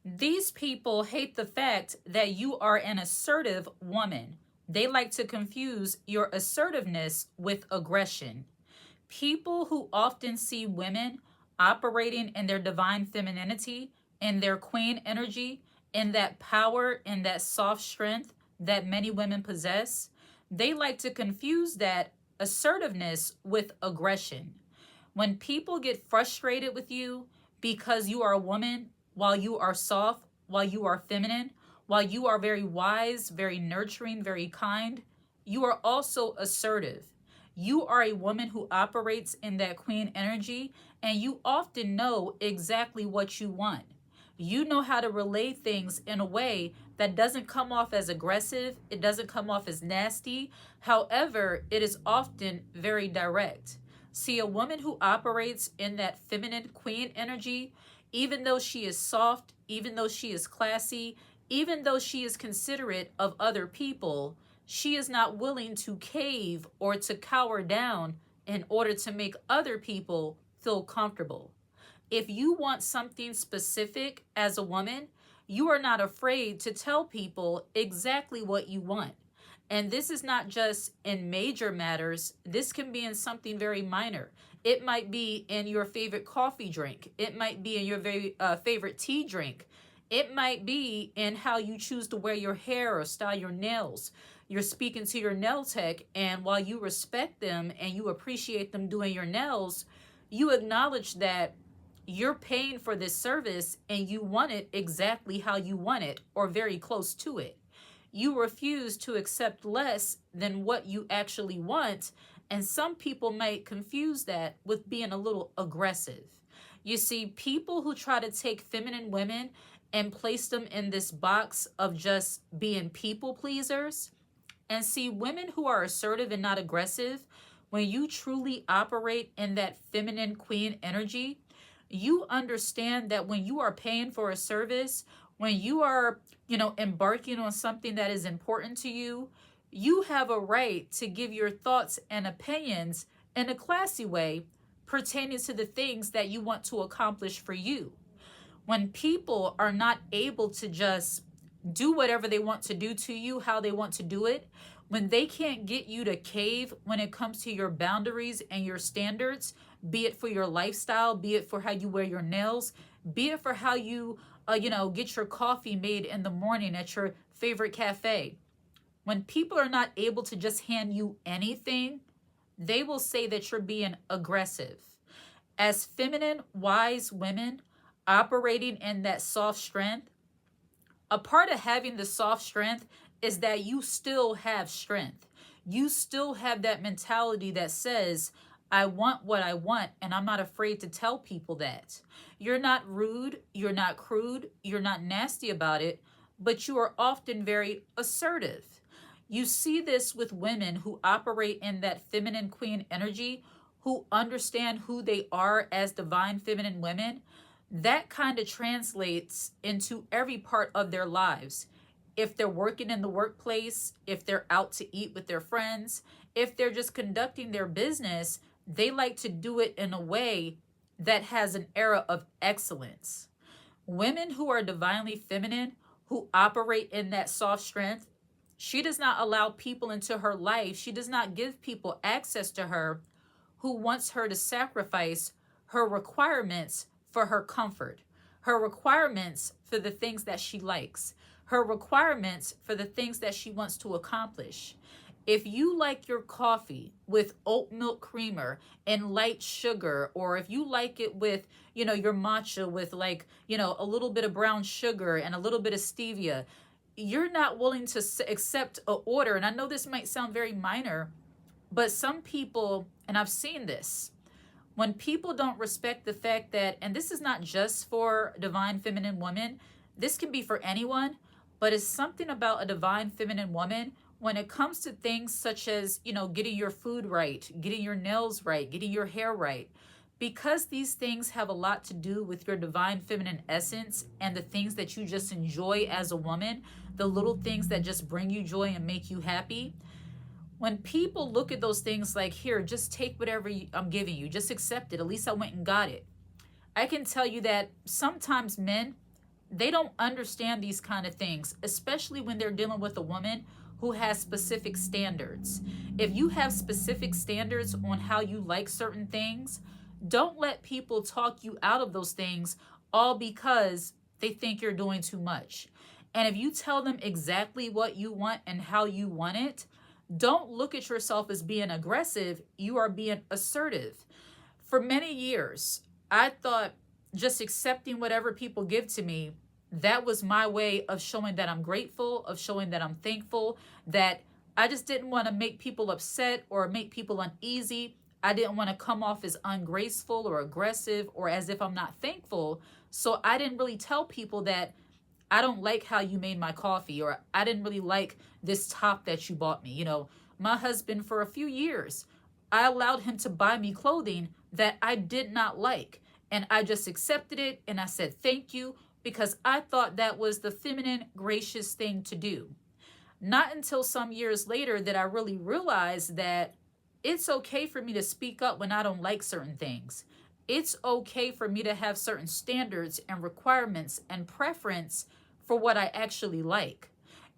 These people hate the fact that you are an assertive woman. They like to confuse your assertiveness with aggression. People who often see women operating in their divine femininity, in their queen energy, in that power, in that soft strength that many women possess, they like to confuse that assertiveness with aggression. When people get frustrated with you because you are a woman, while you are soft, while you are feminine, while you are very wise, very nurturing, very kind, you are also assertive. You are a woman who operates in that queen energy, and you often know exactly what you want. You know how to relay things in a way that doesn't come off as aggressive, it doesn't come off as nasty. However, it is often very direct. See, a woman who operates in that feminine queen energy, even though she is soft, even though she is classy, even though she is considerate of other people, she is not willing to cave or to cower down in order to make other people feel comfortable. If you want something specific as a woman, you are not afraid to tell people exactly what you want. And this is not just in major matters, this can be in something very minor. It might be in your favorite coffee drink, it might be in your very favorite tea drink, it might be in how you choose to wear your hair or style your nails. You're speaking to your nail tech, and while you respect them and you appreciate them doing your nails, you acknowledge that you're paying for this service and you want it exactly how you want it or very close to it. You refuse to accept less than what you actually want, and some people might confuse that with being a little aggressive. You see, people who try to take feminine women and place them in this box of just being people pleasers, and see women who are assertive and not aggressive, when you truly operate in that feminine queen energy, you understand that when you are paying for a service, when you are, embarking on something that is important to you, you have a right to give your thoughts and opinions in a classy way pertaining to the things that you want to accomplish for you. When people are not able to just do whatever they want to do to you, how they want to do it, when they can't get you to cave when it comes to your boundaries and your standards, be it for your lifestyle, be it for how you wear your nails, be it for how you, get your coffee made in the morning at your favorite cafe. When people are not able to just hand you anything, they will say that you're being aggressive. As feminine, wise women operating in that soft strength, a part of having the soft strength is that you still have strength. You still have that mentality that says, I want what I want, and I'm not afraid to tell people that. You're not rude, you're not crude, you're not nasty about it, but you are often very assertive. You see this with women who operate in that feminine queen energy, who understand who they are as divine feminine women. That kind of translates into every part of their lives. If they're working in the workplace, if they're out to eat with their friends, if they're just conducting their business, they like to do it in a way that has an era of excellence. Women who are divinely feminine, who operate in that soft strength, she does not allow people into her life. She does not give people access to her who wants her to sacrifice her requirements for her comfort, her requirements for the things that she likes, her requirements for the things that she wants to accomplish. If you like your coffee with oat milk creamer and light sugar, or if you like it with, your matcha with a little bit of brown sugar and a little bit of stevia, you're not willing to accept an order. And I know this might sound very minor, but some people, and I've seen this, when people don't respect the fact that, and this is not just for divine feminine women, this can be for anyone, but it's something about a divine feminine woman when it comes to things such as, getting your food right, getting your nails right, getting your hair right. Because these things have a lot to do with your divine feminine essence and the things that you just enjoy as a woman, the little things that just bring you joy and make you happy. When people look at those things like, here, just take whatever I'm giving you, just accept it. At least I went and got it. I can tell you that sometimes men they don't understand these kind of things, especially when they're dealing with a woman who has specific standards. If you have specific standards on how you like certain things, don't let people talk you out of those things all because they think you're doing too much. And if you tell them exactly what you want and how you want it, don't look at yourself as being aggressive. You are being assertive. For many years, I thought just accepting whatever people give to me, that was my way of showing that I'm grateful, of showing that I'm thankful, that I just didn't want to make people upset or make people uneasy. I didn't want to come off as ungraceful or aggressive or as if I'm not thankful. So I didn't really tell people that I don't like how you made my coffee, or I didn't really like this top that you bought me. My husband, for a few years, I allowed him to buy me clothing that I did not like. And I just accepted it and I said thank you because I thought that was the feminine, gracious thing to do. Not until some years later that I really realized that it's okay for me to speak up when I don't like certain things. It's okay for me to have certain standards and requirements and preference for what I actually like.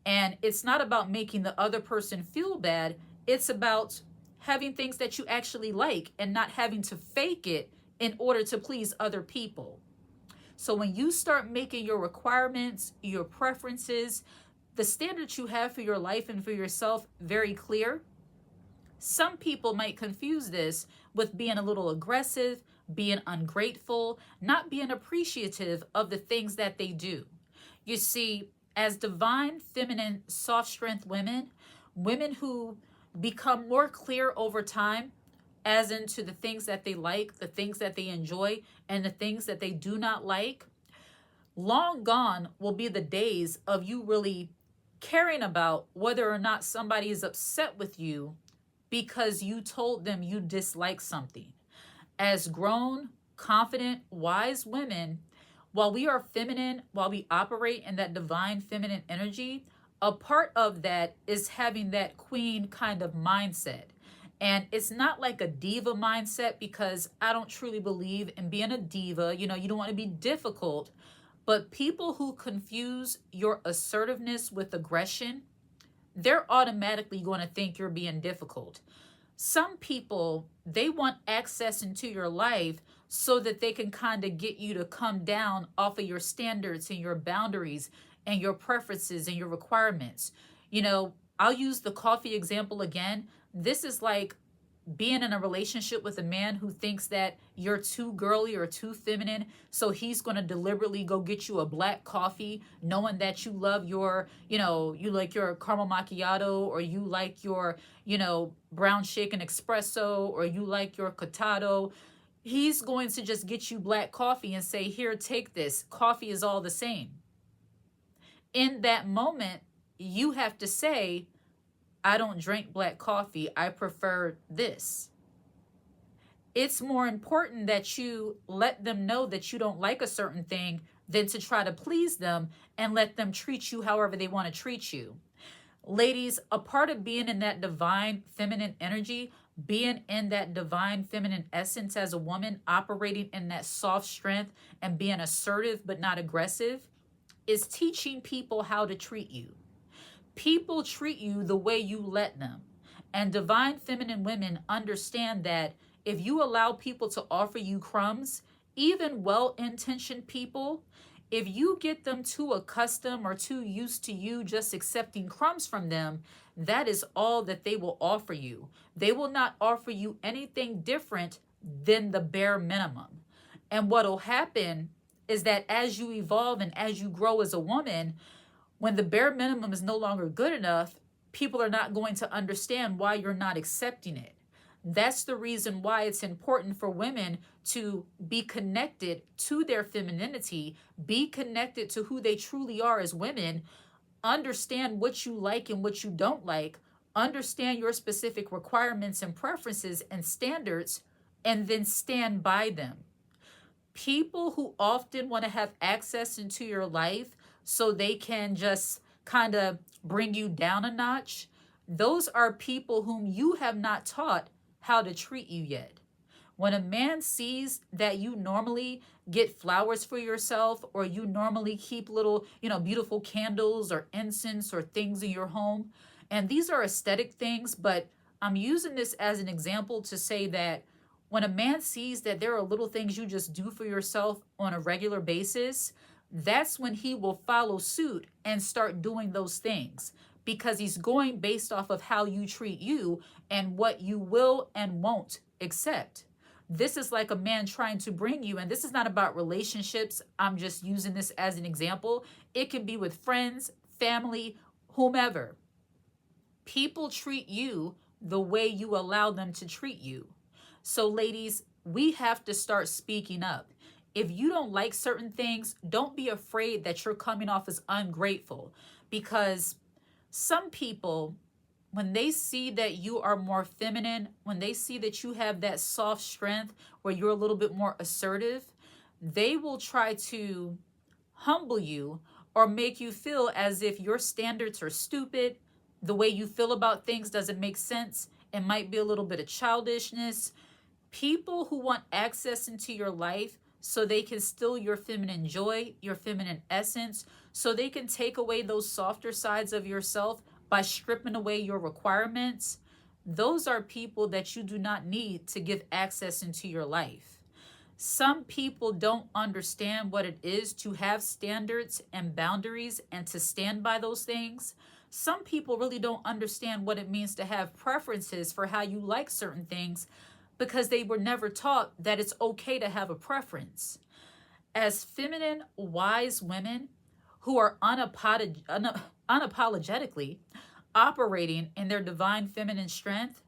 And it's not about making the other person feel bad. It's about having things that you actually like and not having to fake it in order to please other people. So when you start making your requirements, your preferences, the standards you have for your life and for yourself very clear, some people might confuse this with being a little aggressive, being ungrateful, not being appreciative of the things that they do. You see, as divine, feminine, soft strength women, women who become more clear over time as into the things that they like, the things that they enjoy, and the things that they do not like, long gone will be the days of you really caring about whether or not somebody is upset with you because you told them you dislike something. As grown, confident, wise women, while we are feminine, while we operate in that divine feminine energy, a part of that is having that queen kind of mindset. And it's not like a diva mindset, because I don't truly believe in being a diva. You don't want to be difficult. But people who confuse your assertiveness with aggression, they're automatically going to think you're being difficult. Some people, they want access into your life so that they can kind of get you to come down off of your standards and your boundaries and your preferences and your requirements. I'll use the coffee example again. This is like being in a relationship with a man who thinks that you're too girly or too feminine, so he's going to deliberately go get you a black coffee, knowing that you love your, you like your caramel macchiato, or you like your, brown shaken espresso, or you like your cortado. He's going to just get you black coffee and say, here, take this. Coffee is all the same. In that moment, you have to say, I don't drink black coffee. I prefer this. It's more important that you let them know that you don't like a certain thing than to try to please them and let them treat you however they want to treat you. Ladies, a part of being in that divine feminine energy, being in that divine feminine essence as a woman, operating in that soft strength and being assertive but not aggressive, is teaching people how to treat you. People treat you the way you let them. And divine feminine women understand that if you allow people to offer you crumbs, even well-intentioned people, if you get them too accustomed or too used to you just accepting crumbs from them, that is all that they will offer you. They will not offer you anything different than the bare minimum. And what will happen is that as you evolve and as you grow as a woman, when the bare minimum is no longer good enough, people are not going to understand why you're not accepting it. That's the reason why it's important for women to be connected to their femininity, be connected to who they truly are as women, understand what you like and what you don't like, understand your specific requirements and preferences and standards, and then stand by them. People who often want to have access into your life so they can just kind of bring you down a notch, those are people whom you have not taught how to treat you yet. When a man sees that you normally get flowers for yourself, or you normally keep little, beautiful candles or incense or things in your home. And these are aesthetic things, but I'm using this as an example to say that when a man sees that there are little things you just do for yourself on a regular basis, that's when he will follow suit and start doing those things, because he's going based off of how you treat you and what you will and won't accept. This is like a man trying to bring you, and this is not about relationships. I'm just using this as an example. It can be with friends, family, whomever. People treat you the way you allow them to treat you. So, ladies, we have to start speaking up. If you don't like certain things, don't be afraid that you're coming off as ungrateful, because some people, when they see that you are more feminine, when they see that you have that soft strength where you're a little bit more assertive, they will try to humble you or make you feel as if your standards are stupid. The way you feel about things doesn't make sense. It might be a little bit of childishness. People who want access into your life so they can steal your feminine joy, your feminine essence, so they can take away those softer sides of yourself by stripping away your requirements, those are people that you do not need to give access into your life. Some people don't understand what it is to have standards and boundaries and to stand by those things. Some people really don't understand what it means to have preferences for how you like certain things, because they were never taught that it's okay to have a preference. As feminine, wise women who are unapologetically operating in their divine feminine strength,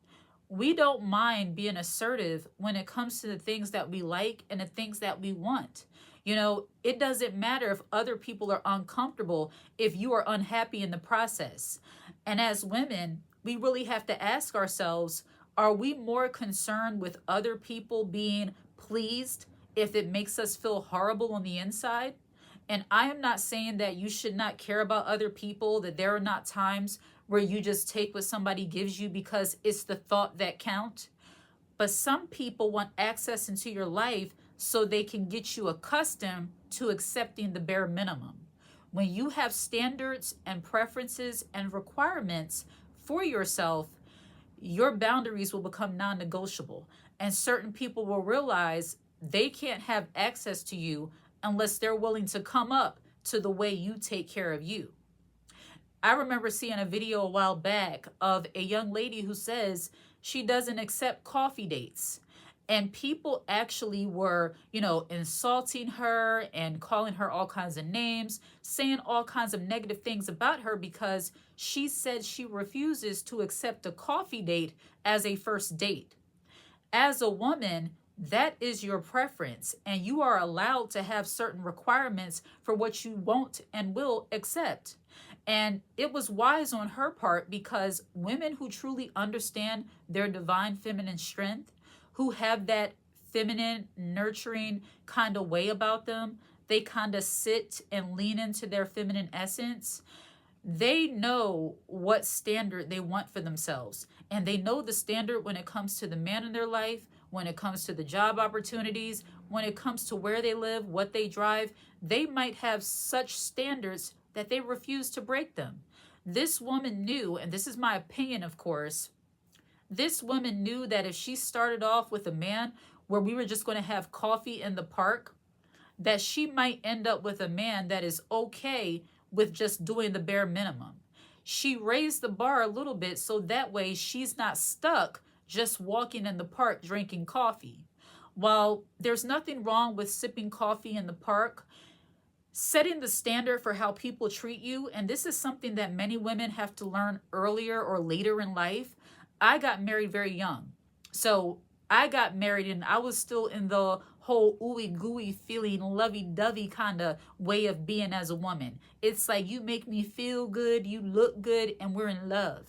we don't mind being assertive when it comes to the things that we like and the things that we want. It doesn't matter if other people are uncomfortable if you are unhappy in the process. And as women, we really have to ask ourselves, are we more concerned with other people being pleased if it makes us feel horrible on the inside? And I am not saying that you should not care about other people, that there are not times where you just take what somebody gives you because it's the thought that count. But some people want access into your life so they can get you accustomed to accepting the bare minimum. When you have standards and preferences and requirements for yourself, your boundaries will become non-negotiable, and certain people will realize they can't have access to you unless they're willing to come up to the way you take care of you. I remember seeing a video a while back of a young lady who says she doesn't accept coffee dates. And people actually were, insulting her and calling her all kinds of names, saying all kinds of negative things about her because she said she refuses to accept a coffee date as a first date. As a woman, that is your preference, and you are allowed to have certain requirements for what you won't and will accept. And it was wise on her part, because women who truly understand their divine feminine strength, who have that feminine, nurturing kind of way about them, they kind of sit and lean into their feminine essence. They know what standard they want for themselves. And they know the standard when it comes to the man in their life, when it comes to the job opportunities, when it comes to where they live, what they drive. They might have such standards that they refuse to break them. This woman knew, and this is my opinion, of course, this woman knew that if she started off with a man where we were just going to have coffee in the park, that she might end up with a man that is okay with just doing the bare minimum. She raised the bar a little bit so that way she's not stuck just walking in the park drinking coffee. While there's nothing wrong with sipping coffee in the park, setting the standard for how people treat you, and this is something that many women have to learn earlier or later in life. I got married very young. So I got married and I was still in the whole ooey gooey feeling, lovey-dovey kind of way of being as a woman. It's like, you make me feel good, you look good, and we're in love.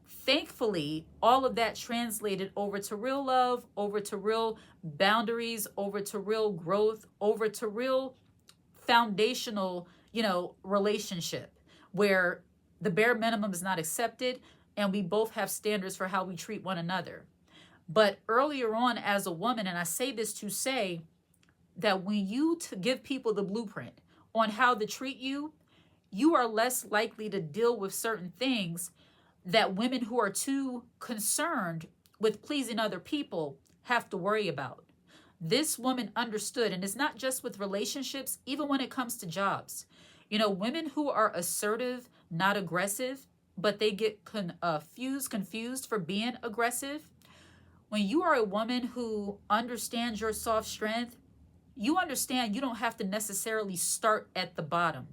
Thankfully, all of that translated over to real love, over to real boundaries, over to real growth, over to real foundational, relationship where the bare minimum is not accepted and we both have standards for how we treat one another. But earlier on as a woman, and I say this to say, that when you give people the blueprint on how to treat you, you are less likely to deal with certain things that women who are too concerned with pleasing other people have to worry about. This woman understood, and it's not just with relationships, even when it comes to jobs. You know, women who are assertive, not aggressive, but they get confused for being aggressive. When you are a woman who understands your soft strength, you understand you don't have to necessarily start at the bottom.